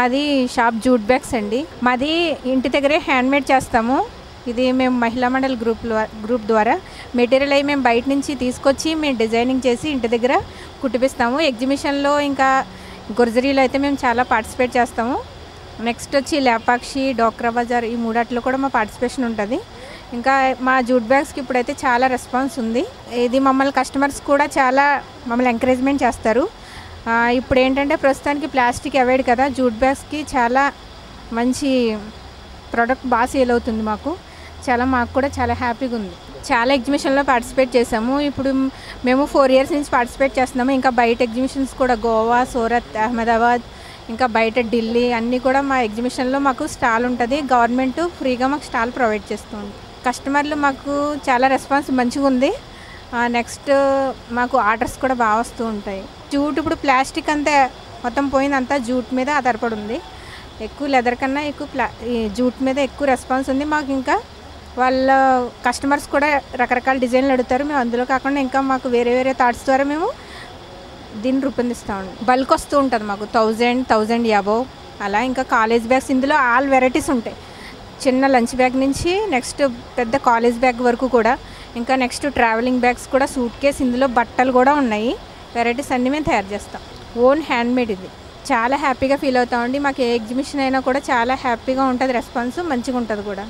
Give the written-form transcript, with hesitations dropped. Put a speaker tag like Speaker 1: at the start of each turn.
Speaker 1: మాది shop jute bags అండి. మాది ఇంటి దగ్గరే హ్యాండ్మేడ్ చేస్తాము. ఇది మేము మహిళా మండలి గ్రూప్ ద్వారా మెటీరియల్ అవి మేము బయట నుంచి తీసుకొచ్చి మేము డిజైనింగ్ చేసి ఇంటి దగ్గర కుట్టిపిస్తాము. ఎగ్జిబిషన్లో ఇంకా గుర్జరీలో అయితే మేము చాలా పార్టిసిపేట్ చేస్తాము. నెక్స్ట్ వచ్చి లేపాక్షి, డోక్రా బజార్ ఈ మూడాట్లో కూడా మా పార్టిసిపేషన్ ఉంటుంది. ఇంకా మా జూట్ బ్యాగ్స్కి ఇప్పుడైతే చాలా రెస్పాన్స్ ఉంది. ఇది మమ్మల్ని కస్టమర్స్ కూడా చాలా మమ్మల్ని ఎంకరేజ్మెంట్ చేస్తారు. ఇప్పుడు ఏంటంటే ప్రస్తుతానికి ప్లాస్టిక్ అవాయిడ్ కదా, జూట్ బ్యాగ్స్కి చాలా మంచి ప్రోడక్ట్ బాగా సేల్ అవుతుంది. మాకు కూడా చాలా హ్యాపీగా ఉంది. చాలా ఎగ్జిబిషన్లో పార్టిసిపేట్ చేసాము. ఇప్పుడు మేము 4 years నుంచి పార్టిసిపేట్ చేస్తున్నాము. ఇంకా బయట ఎగ్జిబిషన్స్ కూడా గోవా, సూరత్, అహ్మదాబాద్, ఇంకా బయట ఢిల్లీ అన్నీ కూడా మా ఎగ్జిబిషన్లో మాకు స్టాల్ ఉంటుంది. గవర్నమెంట్ ఫ్రీగా మాకు స్టాల్ ప్రొవైడ్ చేస్తుంది. కస్టమర్లు మాకు చాలా రెస్పాన్స్ మంచిగా ఉంది. నెక్స్ట్ మాకు ఆర్డర్స్ కూడా బాగా వస్తూ ఉంటాయి. జూట్ ఇప్పుడు ప్లాస్టిక్ అంతా మొత్తం పోయిందంతా జూట్ మీద ఆధారపడి ఉంది. ఎక్కువ లెదర్ కన్నా ఎక్కువ జూట్ మీద ఎక్కువ రెస్పాన్స్ ఉంది మాకు. ఇంకా వాళ్ళ కస్టమర్స్ కూడా రకరకాల డిజైన్లు అడుగుతారు. మేము అందులో కాకుండా ఇంకా మాకు వేరే థాట్స్ ద్వారా మేము దీన్ని రూపొందిస్తామండి. బల్క్ వస్తూ ఉంటుంది మాకు 1000 అబోవ్ అలా. ఇంకా కాలేజ్ బ్యాగ్స్ ఇందులో ఆల్ వెరైటీస్ ఉంటాయి. చిన్న లంచ్ బ్యాగ్ నుంచి నెక్స్ట్ పెద్ద కాలేజ్ బ్యాగ్ వరకు కూడా, ఇంకా నెక్స్ట్ ట్రావెలింగ్ బ్యాగ్స్ కూడా, సూట్ కేస్, ఇందులో బట్టలు కూడా ఉన్నాయి. వెరైటీస్ అన్నీ మేము తయారు చేస్తాం. ఓన్ హ్యాండ్మేడ్ ఇది. చాలా హ్యాపీగా ఫీల్ అవుతామండి. మాకు ఏ ఎగ్జిబిషన్ అయినా కూడా చాలా హ్యాపీగా ఉంటుంది. రెస్పాన్స్ మంచిగా ఉంటుంది కూడా.